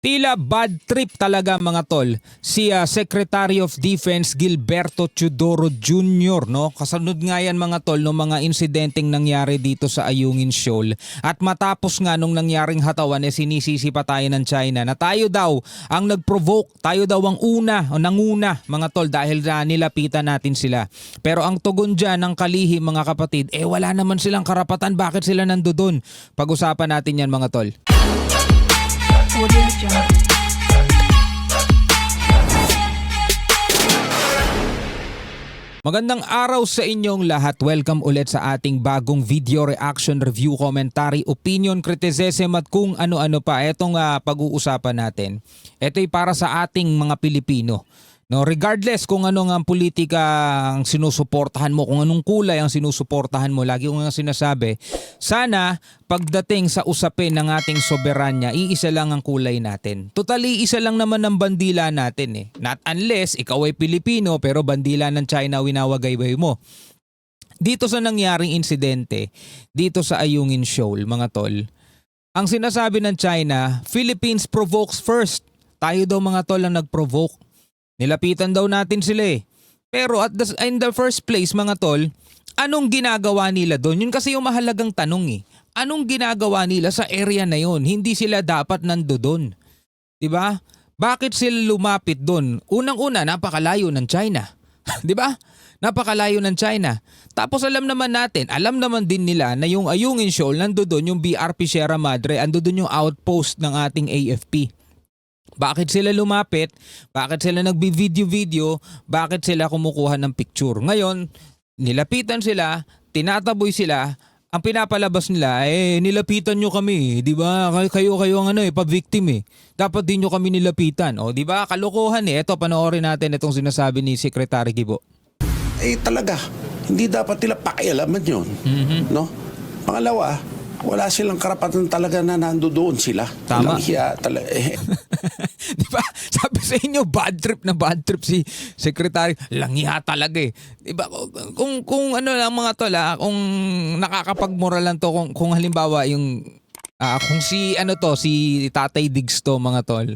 Tila bad trip talaga mga tol si Secretary of Defense Gilberto Teodoro Jr. no. Kasunod nga yan mga tol ng mga insidenteng nangyari dito sa Ayungin Shoal. At matapos nga nung nangyaring hatawan sinisisi pa tayo ng China na tayo daw ang nag-provoke, tayo daw ang nanguna mga tol dahil nilapitan natin sila. Pero ang tugon dyan ng kalihim mga kapatid, wala naman silang karapatan, bakit sila nandoon? Pag-usapan natin yan mga tol. Audio Jungle. Magandang araw sa inyong lahat. Welcome ulit sa ating bagong video reaction, review, commentary, opinion, criticism at kung ano-ano pa. Etong pag-uusapan natin. Ito'y para sa ating mga Pilipino. No, regardless kung ano nga politika ang sinusuportahan mo, kung anong kulay ang sinusuportahan mo, lagi ko nga sinasabi, sana pagdating sa usapin ng ating soberanya, iisa lang ang kulay natin. Totally, isa lang naman ang bandila natin eh. Not unless ikaw ay Pilipino pero bandila ng China winawagayway mo. Dito sa nangyaring insidente, dito sa Ayungin Shoal, mga tol, ang sinasabi ng China, Philippines provokes first. Tayo daw mga tol ang nag-provoke. Nilapitan daw natin sila eh. Pero in the first place mga tol, anong ginagawa nila doon? Yun kasi yung mahalagang tanong eh. Anong ginagawa nila sa area na yun? Hindi sila dapat nandoon. Diba? Bakit sila lumapit doon? Unang-una, napakalayo ng China. Diba? Napakalayo ng China. Tapos alam naman din nila na yung Ayungin Shoal, nandoon yung BRP Sierra Madre, nandoon yung outpost ng ating AFP. Bakit sila lumapit? Bakit sila nagbi-video-video? Bakit sila kumukuha ng picture? Ngayon, nilapitan sila, tinataboy sila, ang pinapalabas nila, nilapitan nyo kami, di ba? Kayo ang pa-victim eh. Dapat din nyo kami nilapitan. O, di ba? Kalokohan eh. Ito, panoorin natin itong sinasabi ni Secretary Gibo. Talaga, hindi dapat nila pakialaman yun. No? Pangalawa, wala silang karapatan talaga na nandoon sila. Tama. Di ba? Sabi sa inyo, bad trip si Secretary. Langya talaga eh. Di ba? Kung ano lang mga tol, kung nakakapagmoral lang to, kung halimbawa yung, kung si Tatay Diggs to mga tol,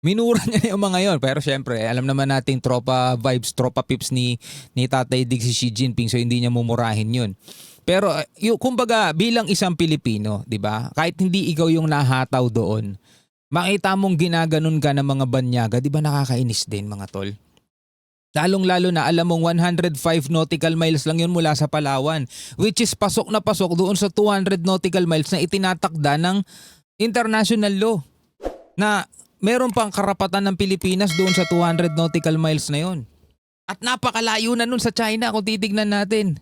minura niya yung mga yon. Pero syempre, alam naman natin tropa vibes, tropa pips ni Tatay Diggs si Xi Jinping, so hindi niya mumurahin yun. Pero kumbaga bilang isang Pilipino, 'di ba? Kahit hindi ikaw yung nahataw doon, makita mong ginaganon ka ng mga banyaga, 'di ba nakakainis din mga tol? Lalong-lalo na alam mong 105 nautical miles lang yun mula sa Palawan, which is pasok na pasok doon sa 200 nautical miles na itinatakda ng international law. Na meron pang karapatan ng Pilipinas doon sa 200 nautical miles na yun. At napakalayo na nun sa China kung titignan natin.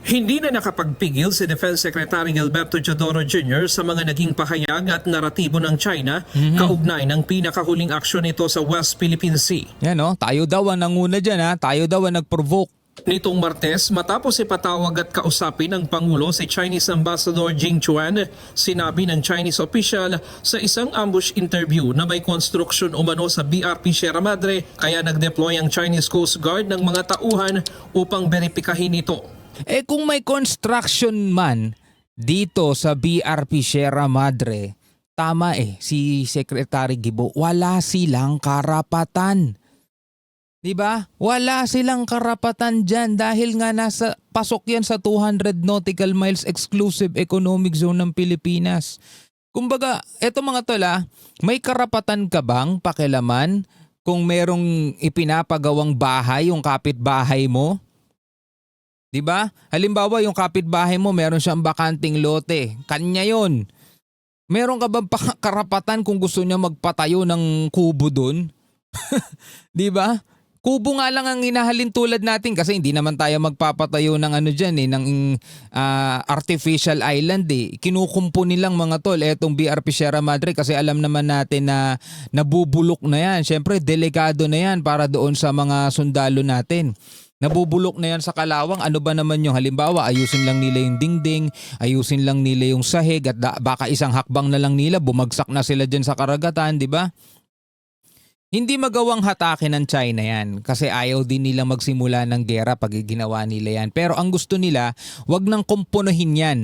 Hindi na nakapagpigil si Defense Secretary Gilberto Teodoro Jr. sa mga naging pahayag at naratibo ng China kaugnay ng pinakahuling aksyon nito sa West Philippine Sea. Yan tayo daw ang nanguna dyan tayo daw ang nag-provoke. Nitong Martes, matapos ipatawag at kausapin ng Pangulo si Chinese Ambassador Jing Chuan, sinabi ng Chinese official sa isang ambush interview na may construction umano sa BRP Sierra Madre kaya nag-deploy ang Chinese Coast Guard ng mga tauhan upang beripikahin ito. Kung may construction man dito sa BRP Sierra Madre, tama si Secretary Gibo, wala silang karapatan. Diba? Wala silang karapatan dyan dahil nga pasok yan sa 200 nautical miles exclusive economic zone ng Pilipinas. Kumbaga, eto mga tol may karapatan ka bang pakialaman kung merong ipinapagawang bahay, yung kapitbahay mo? Diba? Halimbawa yung kapitbahay mo meron siyang bakanting lote. Kanya yon. Meron ka bang karapatan kung gusto niya magpatayo ng kubo doon? Diba? Kubo nga lang ang hinahalin tulad natin kasi hindi naman tayo magpapatayo ng ng artificial island Kinukumpo nilang mga tol etong BRP Sierra Madre kasi alam naman natin na nabubulok na yan. Siyempre delikado na yan para doon sa mga sundalo natin. Nabubulok na yan sa kalawang, ano ba naman yung halimbawa, ayusin lang nila yung dingding, ayusin lang nila yung sahig at baka isang hakbang na lang nila, bumagsak na sila dyan sa karagatan, di ba? Hindi magawang hatake ng China yan kasi ayaw din nila magsimula ng gera pag ginawa nila yan. Pero ang gusto nila, wag nang komponohin yan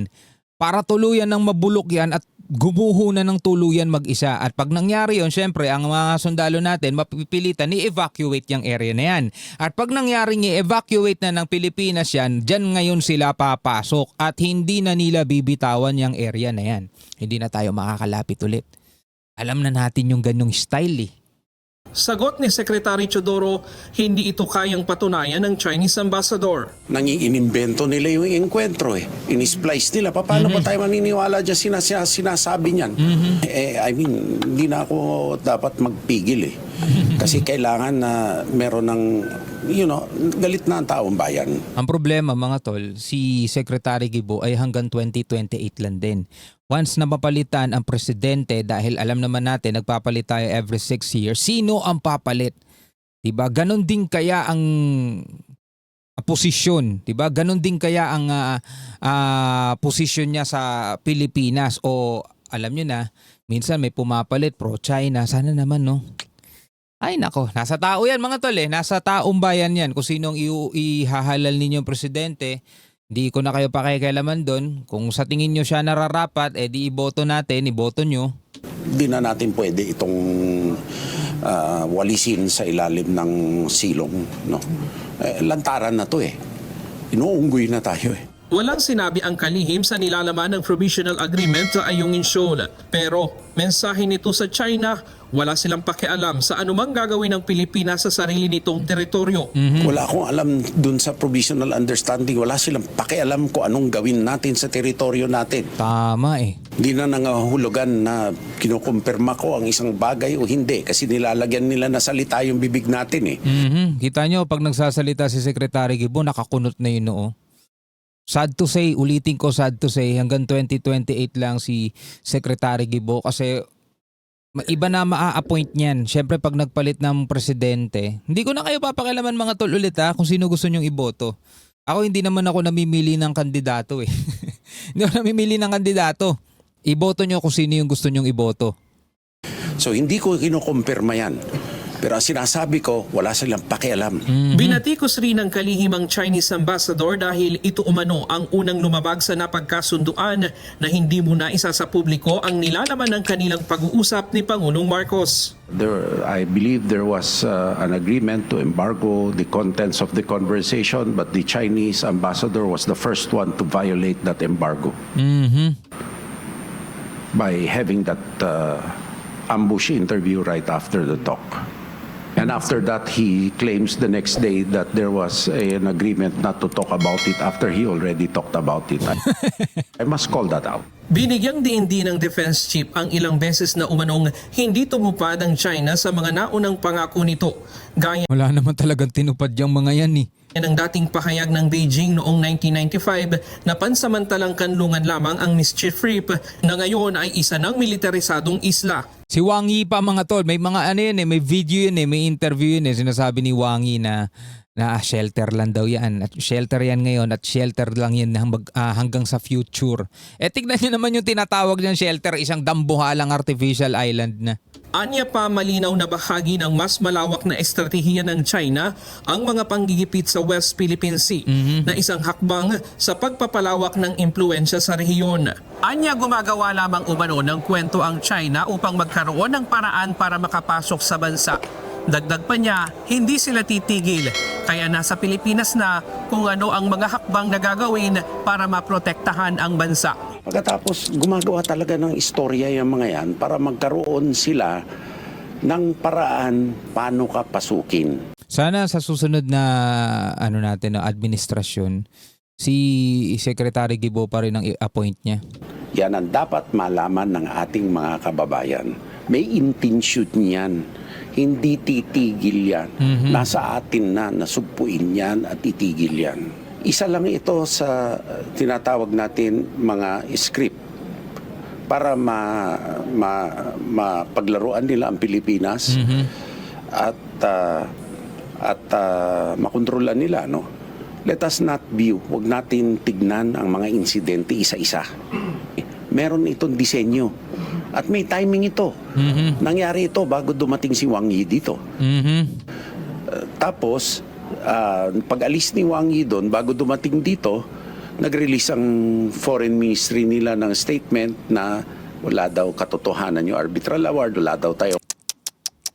para tuluyan ng mabulok yan at gumuho na ng tuluyan mag-isa. At pag nangyari yun, syempre, ang mga sundalo natin mapipilitan i-evacuate yung area na yan. At pag nangyaring i-evacuate na ng Pilipinas yan, dyan ngayon sila papasok at hindi na nila bibitawan yung area na yan. Hindi na tayo makakalapit ulit. Alam na natin yung ganong style eh. Sagot ni Secretary Chodoro, hindi ito kayang patunayan ng Chinese ambassador. Inimbento nila yung enkwentro eh. In-splice nila. Paano ba tayo maniniwala dyan sinasabi niyan? I mean, hindi na ako dapat magpigil eh. Kasi kailangan na meron ng, galit na ang taong bayan. Ang problema mga tol, si Secretary Guibo ay hanggang 2028 lang din. Once na mapalitan ang presidente, dahil alam naman natin nagpapalit tayo every 6 years, sino ang papalit? Diba? Ganon din kaya ang posisyon, diba? Ganon din kaya ang posisyon niya sa Pilipinas, o alam nyo na, minsan may pumapalit pro-China, sana naman no? Ay nako, nasa tao yan mga tol eh, nasa taong bayan yan. Kung sinong ihahalal ninyong presidente, di ko na kayo pakikialaman doon. Kung sa tingin nyo siya nararapat, di iboto natin, iboto nyo. Hindi na natin pwede itong walisin sa ilalim ng silong. No? Lantaran na to eh. Inuunggoy na tayo eh. Walang sinabi ang kalihim sa nilalaman ng provisional agreement sa Ayungin Shoal. Pero mensahe nito sa China, wala silang pakialam sa anumang gagawin ng Pilipinas sa sarili nitong teritoryo. Wala akong alam dun sa provisional understanding. Wala silang pakialam kung anong gawin natin sa teritoryo natin. Tama eh. Hindi na nangahulugan na kinukumpirma ko ang isang bagay o hindi kasi nilalagyan nila na salita yung bibig natin eh. Kita nyo, pag nagsasalita si Secretary Guibo, nakakunot na yun noo. Sad to say, ulitin ko, sad to say, hanggang 2028 lang si Secretary Guibo kasi iba na maa-appoint niyan. Siyempre pag nagpalit ng presidente, hindi ko na kayo papakialaman mga tol ulit kung sino gusto nyong iboto. Ako hindi naman ako namimili ng kandidato eh. Hindi ako namimili ng kandidato. Iboto nyo kung sino yung gusto nyong iboto. So hindi ko kinukumpirma yan. Pero ang sinasabi ko, wala silang pakialam. Binatikos rin ng kalihimang Chinese ambassador dahil ito umano ang unang lumabag sa napagkasunduan na hindi muna isa sa publiko ang nilalaman ng kanilang pag-uusap ni Pangulong Marcos. I believe there was an agreement to embargo the contents of the conversation, but the Chinese ambassador was the first one to violate that embargo by having that ambush interview right after the talk. And after that, he claims the next day that there was an agreement not to talk about it after he already talked about it. I must call that out. Binigyang diin din ng defense chief ang ilang beses na umanong hindi tumupad ang China sa mga naunang pangako nito. Gaya Wala naman talagang tinupad yung mga yan eh. ng dating pahayag ng Beijing noong 1995 na pansamantalang kanlungan lamang ang Mischief Reef na ngayon ay isa ng militarisadong isla. Si Wang Yi pa mga tol, may mga ano yun eh, may video yun eh, may interview yun eh, sinasabi ni Wang Yi na shelter lang daw yan. At shelter yan ngayon at shelter lang yan hanggang sa future. Tignan nyo naman yung tinatawag ng shelter, isang dambuhalang artificial island na. Anya pa malinaw na bahagi ng mas malawak na estratehiya ng China ang mga panggigipit sa West Philippine Sea na isang hakbang sa pagpapalawak ng impluensya sa rehiyon. Anya gumagawa lamang umano ng kwento ang China upang magkaroon ng paraan para makapasok sa bansa. Dagdag pa niya, hindi sila titigil, kaya nasa Pilipinas na kung ano ang mga hakbang na gagawin para maprotektahan ang bansa. Pagkatapos gumagawa talaga ng istorya yung mga yan para magkaroon sila ng paraan paano ka pasukin. Sana sa susunod na administrasyon, si Secretary Guibo pa rin ang i-appoint niya. Yan ang dapat malaman ng ating mga kababayan. May intensyon yan. Hindi titigil yan. Nasa atin na nasugpuin yan at itigil yan. Isa lang ito sa tinatawag natin mga script para mapaglaruan nila ang Pilipinas at makontrolan nila. No? Let us not view, huwag natin tignan ang mga insidente isa-isa. Meron itong disenyo. At may timing ito. Nangyari ito bago dumating si Wang Yi dito. Tapos, pag-alis ni Wang Yi doon, bago dumating dito, nag-release ang foreign ministry nila ng statement na wala daw katotohanan yung arbitral award, wala daw tayo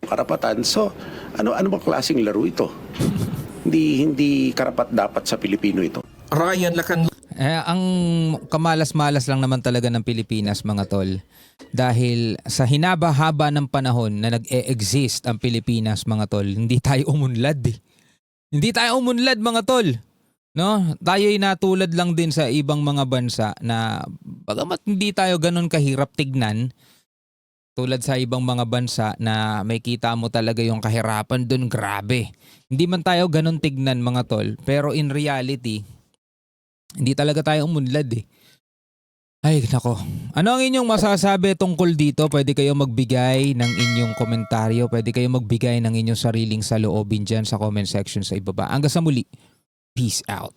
karapatan. So, ano bang klaseng laro ito? Hindi karapat dapat sa Pilipino ito. Ryan Lacan Ang kamalas-malas lang naman talaga ng Pilipinas, mga tol. Dahil sa hinaba-haba ng panahon na nag-e-exist ang Pilipinas, mga tol, hindi tayo umunlad eh. Hindi tayo umunlad, mga tol. No? Tayo'y natulad lang din sa ibang mga bansa na bagamat hindi tayo ganun kahirap tignan, tulad sa ibang mga bansa na may kita mo talaga yung kahirapan dun, grabe. Hindi man tayo ganun tignan, mga tol, pero in reality, hindi talaga tayo umunlad eh. Ay, nako. Ano ang inyong masasabi tungkol dito? Pwede kayo magbigay ng inyong komentaryo. Pwede kayo magbigay ng inyong sariling saloobin dyan sa comment section sa ibaba. Hanggang sa muli. Peace out.